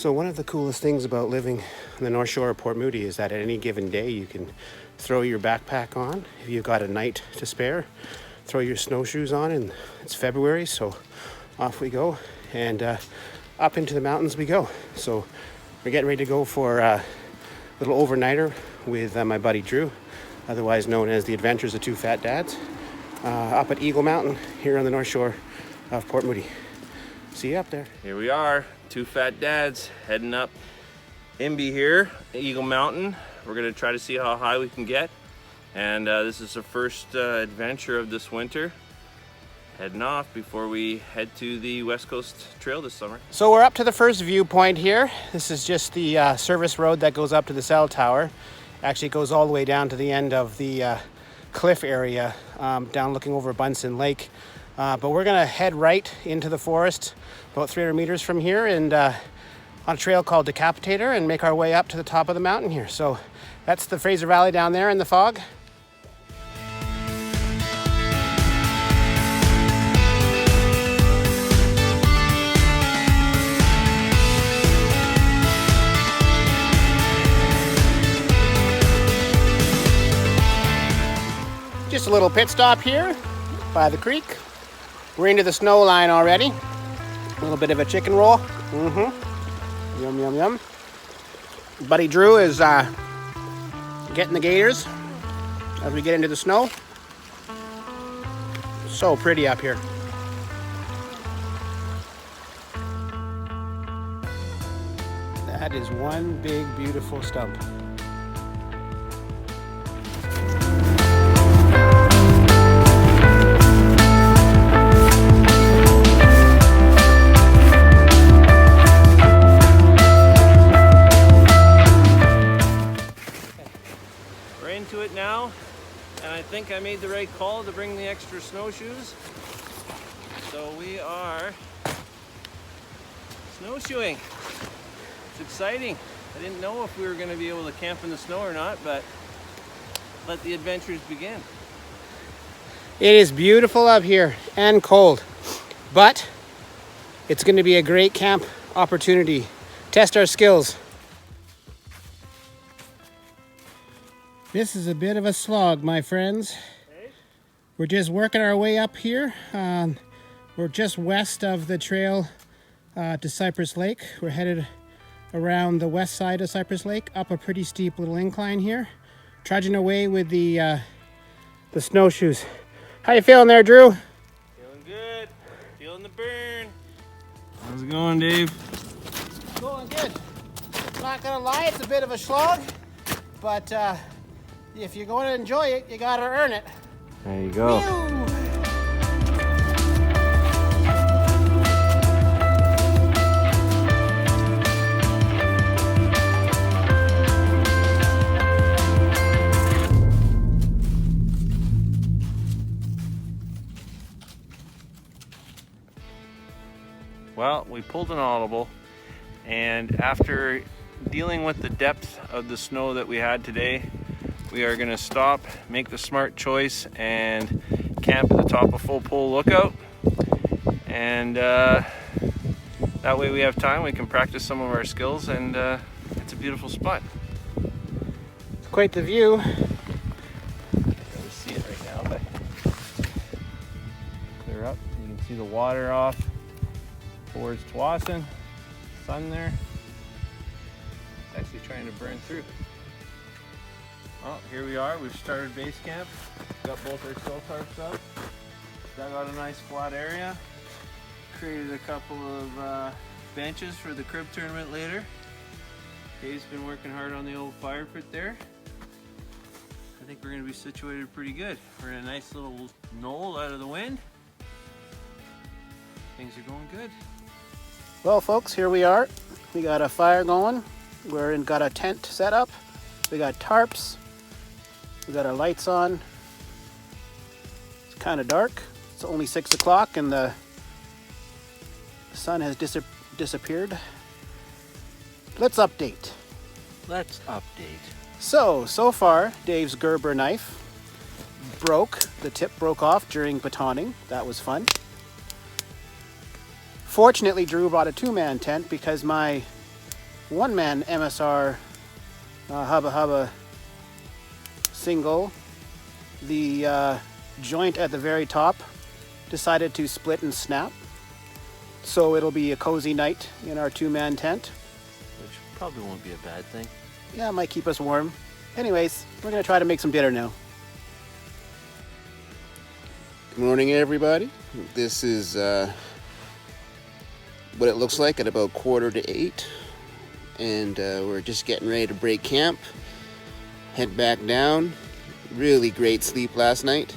So one of the coolest things about living on the North Shore of Port Moody is that at any given day you can throw your backpack on. If you've got a night to spare, throw your snowshoes on, and it's February, so off we go, and up into the mountains we go. So we're getting ready to go for a little overnighter with my buddy Drew, otherwise known as the Adventures of Two Fat Dads, up at Eagle Mountain here on the North Shore of Port Moody. See you up there. Here we are, two fat dads heading up Imby here, Eagle Mountain. We're gonna try to see how high we can get. And this is the first adventure of this winter. Heading off before we head to the West Coast Trail this summer. So we're up to the first viewpoint here. This is just the service road that goes up to the cell tower. Actually, it goes all the way down to the end of the cliff area, down looking over Bunsen Lake. But we're gonna head right into the forest, about 300 meters from here, and on a trail called Decapitator, and make our way up to the top of the mountain here. So that's the Fraser Valley down there in the fog. Just a little pit stop here by the creek. We're into the snow line already. A little bit of a chicken roll. Yum, yum, yum. Buddy Drew is getting the gators as we get into the snow. So pretty up here. That is one big, beautiful stump. Into it now, and I think I made the right call to bring the extra snowshoes. So we are snowshoeing. It's exciting. I didn't know if we were going to be able to camp in the snow or not, but let the adventures begin. It is beautiful up here and cold, but it's going to be a great camp opportunity. Test our skills. This is a bit of a slog, my friends. We're just working our way up here. We're just west of the trail to Cypress Lake. We're headed around the west side of Cypress Lake, up a pretty steep little incline here. Trudging away with the snowshoes. How you feeling there, Drew? Feeling good. Feeling the burn. How's it going, Dave? Going good. Not gonna lie, it's a bit of a slog, but if you're going to enjoy it, you gotta earn it. There you go. Whew. Well, we pulled an audible, and after dealing with the depth of the snow that we had today, we are going to stop, make the smart choice, and camp at the top of Full Pole Lookout. And that way we have time, we can practice some of our skills, and it's a beautiful spot. It's quite the view. You can see it right now, but clear up. You can see the water off towards Tsawwassen. Sun there. It's actually trying to burn through. Well, here we are. We've started base camp. Got both our cell tarps up. Dug out a nice flat area. Created a couple of benches for the crib tournament later. Dave's been working hard on the old fire pit there. I think we're going to be situated pretty good. We're in a nice little knoll out of the wind. Things are going good. Well, folks, here we are. We got a fire going. Got a tent set up. We got tarps. We got our lights on. It's kind of dark. It's only 6 o'clock and the sun has disappeared. Let's update. So far, Dave's Gerber knife broke. The tip broke off during batoning. That was fun. Fortunately, Drew brought a 2-man tent because my one-man MSR Hubba Hubba single. The joint at the very top decided to split and snap. So it'll be a cozy night in our two-man tent. Which probably won't be a bad thing. Yeah, it might keep us warm. Anyways, we're gonna try to make some dinner now. Good morning, everybody. This is what it looks like at about 7:45. And we're just getting ready to break camp. Head back down. Really great sleep last night.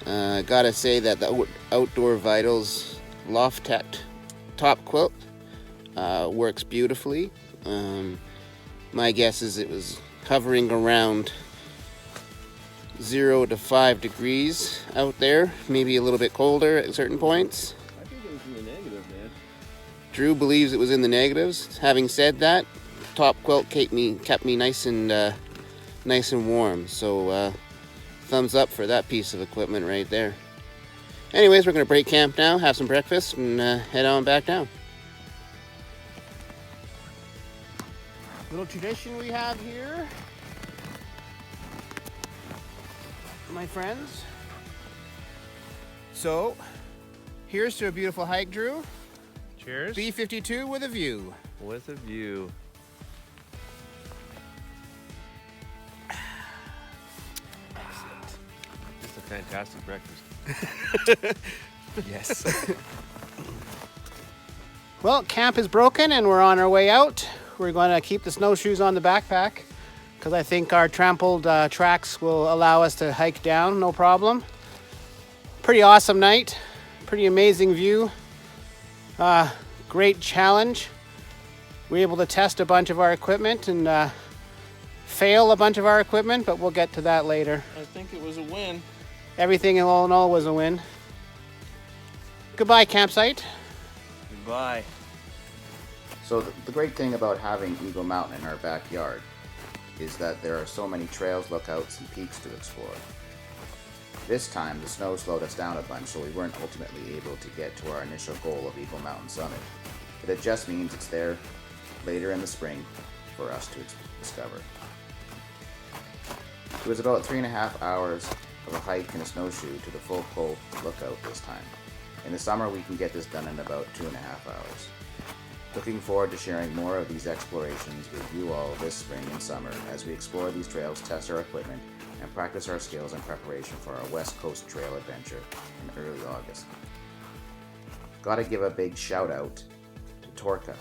Gotta say that the Outdoor Vitals Loft Tech top quilt works beautifully. My guess is it was hovering around 0 to 5 degrees out there, maybe a little bit colder at certain points. I think it was in the negative, man. Drew believes it was in the negatives. Having said that, top quilt kept me nice and warm. So thumbs up for that piece of equipment right there. Anyways, we're gonna break camp now, have some breakfast, and head on back down. Little tradition we have here, my friends. So, here's to a beautiful hike, Drew. Cheers. B52 with a view. With a view. Excellent. Just a fantastic breakfast. Yes. Well, camp is broken and we're on our way out. We're going to keep the snowshoes on the backpack because I think our trampled tracks will allow us to hike down, no problem. Pretty awesome night. Pretty amazing view. Great challenge. We were able to test a bunch of our equipment and fail a bunch of our equipment, but we'll get to that later. I think it was a win. Everything in all was a win. Goodbye, campsite. Goodbye. So the great thing about having Eagle Mountain in our backyard is that there are so many trails, lookouts, and peaks to explore. This time, the snow slowed us down a bunch, so we weren't ultimately able to get to our initial goal of Eagle Mountain Summit. But it just means it's there later in the spring for us to discover. It was about 3.5 hours of a hike and a snowshoe to the Full Cove lookout this time. In the summer, we can get this done in about 2.5 hours. Looking forward to sharing more of these explorations with you all this spring and summer as we explore these trails, test our equipment, and practice our skills in preparation for our West Coast Trail adventure in early August. Gotta give a big shout out to Torca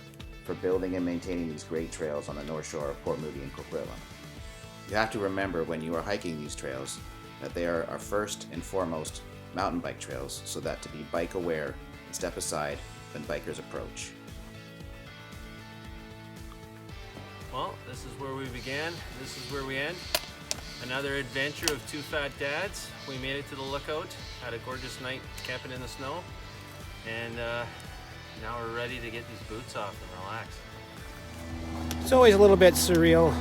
for building and maintaining these great trails on the North Shore of Port Moody and Coquitlam. You have to remember when you are hiking these trails that they are our first and foremost mountain bike trails, so that to be bike aware and step aside when bikers approach. Well, this is where we began. This is where we end. Another adventure of two fat dads. We made it to the lookout. Had a gorgeous night camping in the snow. And now we're ready to get these boots off and relax. It's always a little bit surreal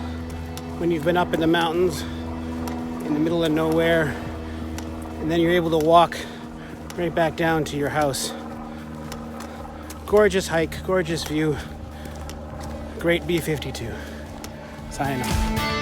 when you've been up in the mountains in the middle of nowhere and then you're able to walk right back down to your house. Gorgeous hike, gorgeous view. Great B52. Signing off.